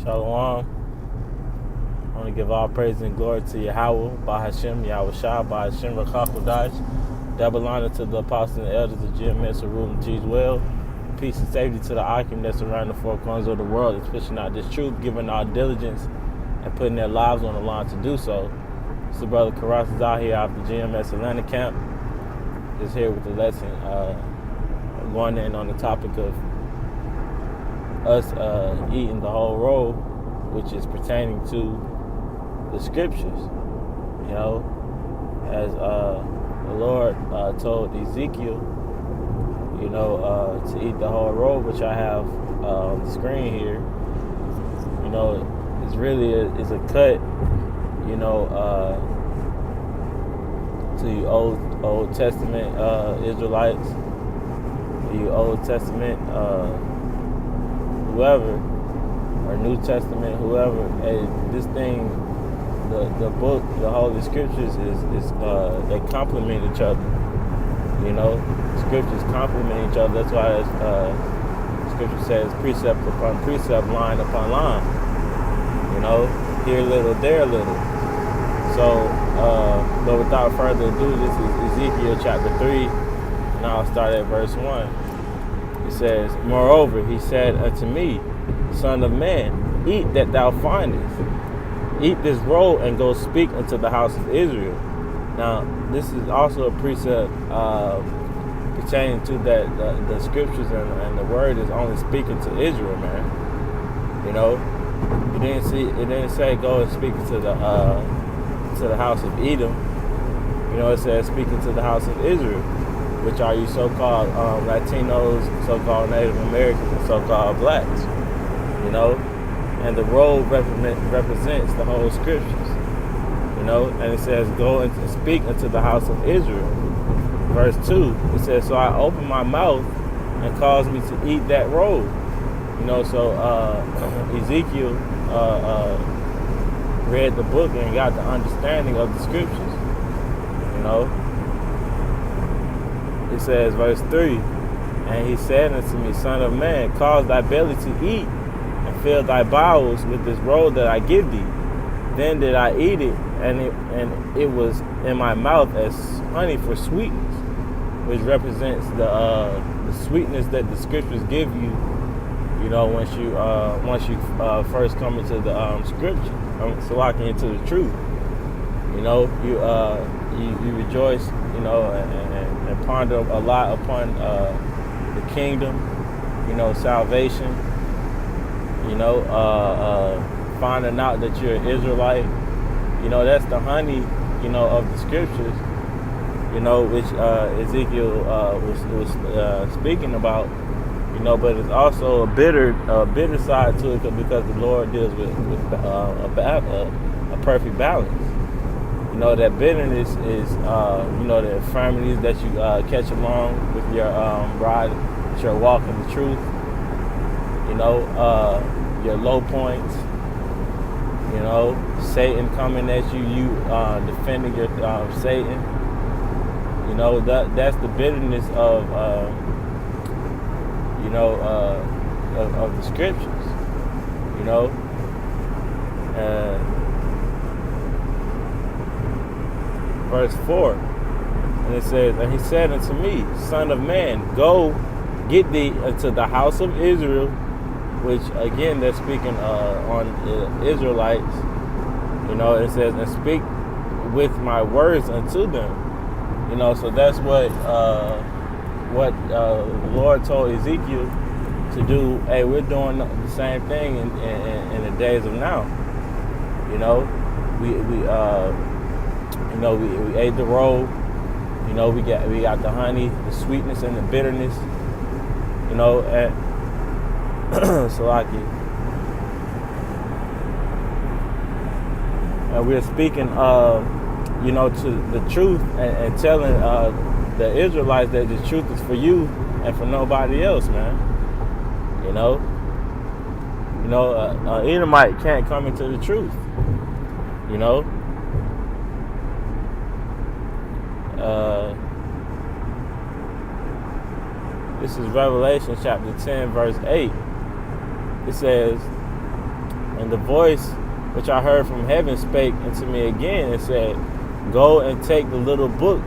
Shalom. I want to give all praise and glory to Yahweh, Bahashem, Yahweh Shah, Bahashem, Rakakudash. Double honor to the apostles and elders of GMS, Arub, and Teach Well. Peace and safety to the Akim that's around the four corners of the world that's pushing out this truth, giving our diligence, and putting their lives on the line to do so. It's the brother Karas is out here out the GMS Atlanta camp. Is here with the lesson, going in on the topic of us eating the whole roll, which is pertaining to the scriptures. You know, as the Lord told Ezekiel, you know, to eat the whole roll, which I have on the screen here. You know, it's really is a cut, you know, to you Old Testament Israelites, you Old Testament whoever, or New Testament whoever. This thing, the book, the Holy Scriptures is they complement each other. You know, scriptures complement each other. That's why Scripture says precept upon precept, line upon line. You know, here a little, there a little. So, but without further ado, this is Ezekiel chapter 3, and I'll start at verse 1. It says, "Moreover, he said unto me, Son of man, eat that thou findest. Eat this roll and go speak unto the house of Israel." Now, this is also a precept pertaining to that the scriptures and the word is only speaking to Israel, man. You know, it didn't say go and speak to the house of Edom. You know, it says speaking to the house of Israel, which are you so-called Latinos, so-called Native Americans, and so-called blacks. You know, and the roll represents the whole scriptures. You know, and it says go and speak unto the house of Israel. Verse 2, it says, "So I opened my mouth and caused me to eat that roll." You know, so Ezekiel read the book and got the understanding of the scriptures. You know, it says, verse 3, "And he said unto me, Son of man, cause thy belly to eat, and fill thy bowels with this roll that I give thee. Then did I eat it, and it was in my mouth as honey for sweetness," which represents the sweetness that the scriptures give you. You know, once you first come into the scripture, Salaki, into the truth. You know, you rejoice, you know, and ponder a lot upon the kingdom, you know, salvation, you know, finding out that you're an Israelite. You know, that's the honey, you know, of the scriptures, you know, which Ezekiel was speaking about. You know, but it's also a bitter side to it because the Lord deals with a perfect balance. You know, that bitterness is, you know, the infirmities that you catch along with your ride, that you're walking the truth. You know, your low points. You know, Satan coming at you, defending your Satan. You know, that's the bitterness of you know, of the scriptures, you know. Verse 4, and it says, "And he said unto me, Son of man, go get thee unto the house of Israel," which again they're speaking on the Israelites. You know, it says, "And speak with my words unto them." You know, so that's what the Lord told Ezekiel to do. Hey, we're doing the same thing in the days of now. You know, we you know, we ate the roll. You know, we got the honey, the sweetness and the bitterness. You know, and Salaki. And we're speaking, you know, to the truth and telling the Israelites that the truth is for you and for nobody else, man. You know, Edomite can't come into the truth. You know, this is Revelation chapter 10, verse 8. It says, And the voice which I heard from heaven spake unto me again and said, Go and take the little book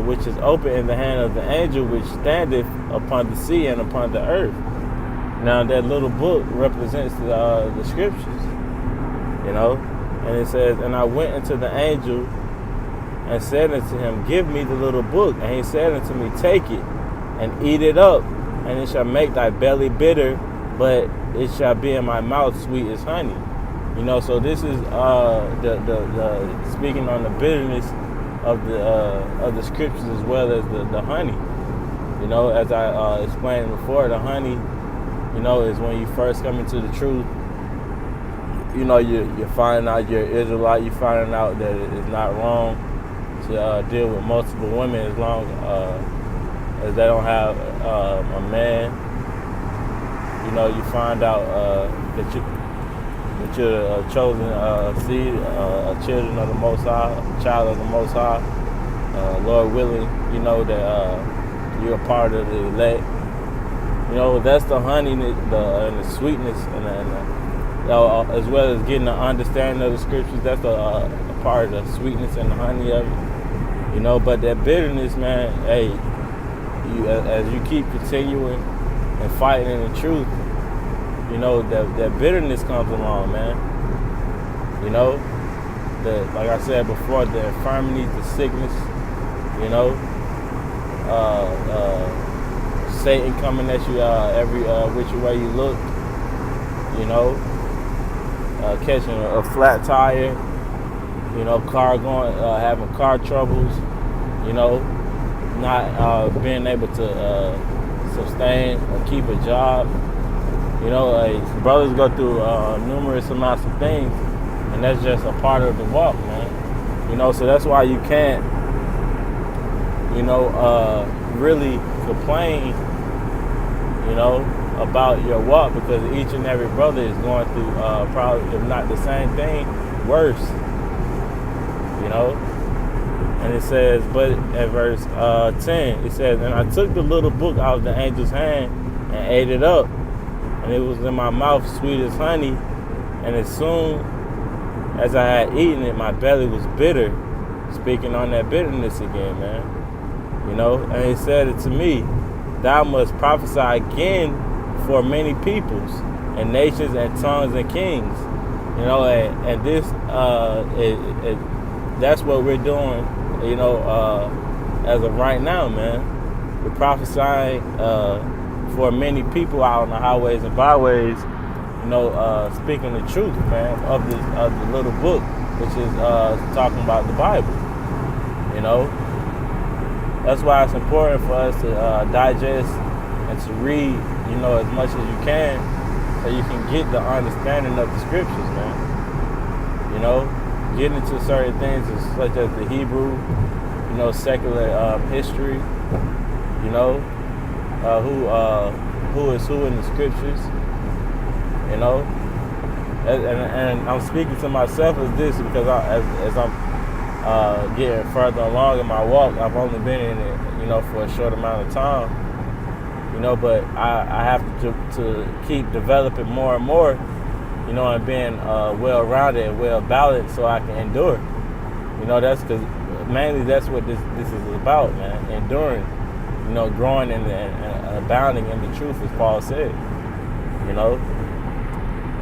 which is open in the hand of the angel which standeth upon the sea and upon the earth. Now that little book represents the scriptures, you know. And it says, And I went unto the angel and said unto him, Give me the little book. And he said unto me, Take it and eat it up, and it shall make thy belly bitter, but it shall be in my mouth sweet as honey. You know, so this is the speaking on the bitterness of the scriptures as well as the honey. You know, as I explained before, the honey, you know, is when you first come into the truth. You know, you're finding out you're Israelite. You're finding out that it's not wrong to deal with multiple women as long as they don't have a man. You know, you find out that you're a chosen seed, children of the Most High, child of the Most High. Lord willing, you know that you're a part of the elect. You know, that's the honey and the sweetness, and as well as getting the understanding of the scriptures. That's a part of the sweetness and the honey of it. You know, but that bitterness, man, hey, as you keep continuing and fighting in the truth, you know, that bitterness comes along, man. You know, like I said before, the infirmities, the sickness, you know, Satan coming at you every which way you look, you know, catching a flat tire, you know, having car troubles, you know, not being able to sustain or keep a job. You know, brothers go through numerous amounts of things, and that's just a part of the walk, man. You know, so that's why you can't, you know, really complain, you know, about your walk, because each and every brother is going through probably, if not the same thing, worse. You know? And it says, but at verse 10, it says, And I took the little book out of the angel's hand and ate it up, and it was in my mouth sweet as honey. And as soon as I had eaten it, my belly was bitter. Speaking on that bitterness again, man. You know, and he said it to me, Thou must prophesy again for many peoples and nations and tongues and kings. You know, and this, that's what we're doing, you know, as of right now, man. We're prophesying for many people out on the highways and byways, you know, speaking the truth, man, of the little book, which is talking about the Bible. You know, that's why it's important for us to digest and to read, you know, as much as you can, so you can get the understanding of the scriptures, man. You know, getting into certain things such as the Hebrew, you know, secular history, you know, who is who in the scriptures, you know, and I'm speaking to myself as this because as I'm getting further along in my walk, I've only been in it, you know, for a short amount of time, you know, but I have to keep developing more and more, you know, and being well-rounded and well-balanced so I can endure. You know, that's because mainly that's what this is about, man, enduring, you know, growing and abounding in the truth, as Paul said, you know.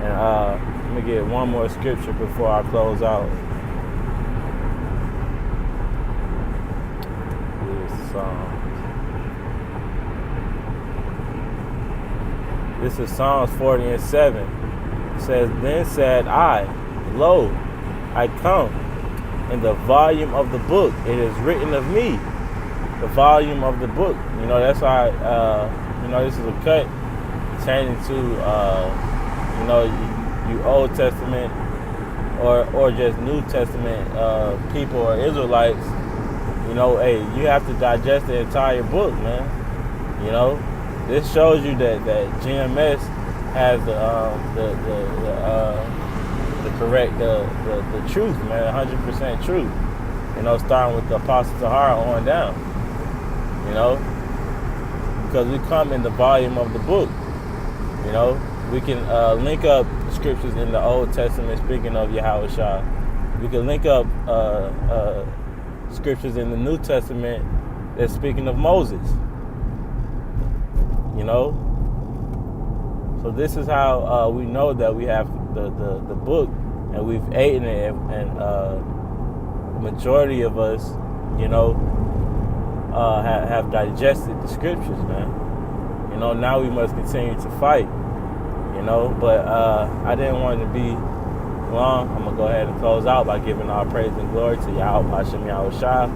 And let me get one more scripture before I close out. This is Psalms 40:7. It says, Then said I, Lo, I come. In the volume of the book, it is written of me. The volume of the book. You know, that's why, you know, this is a cut pertaining to, you know, you Old Testament or just New Testament people or Israelites. You know, hey, you have to digest the entire book, man. You know, this shows you that GMS has the correct the truth, man, 100% truth. You know, starting with the Apostle Tahara on down. You know, because we come in the volume of the book. You know, We can link up scriptures in the Old Testament speaking of Yahushua. We can link up scriptures in the New Testament that's speaking of Moses. You know? So this is how we know that we have the book, and we've eaten it, and majority of us, you know, have digested the scriptures, man. You know, now we must continue to fight. You know, but I didn't want to be long. I'm gonna go ahead and close out by giving all praise and glory to Yahweh Hashem Yahushua.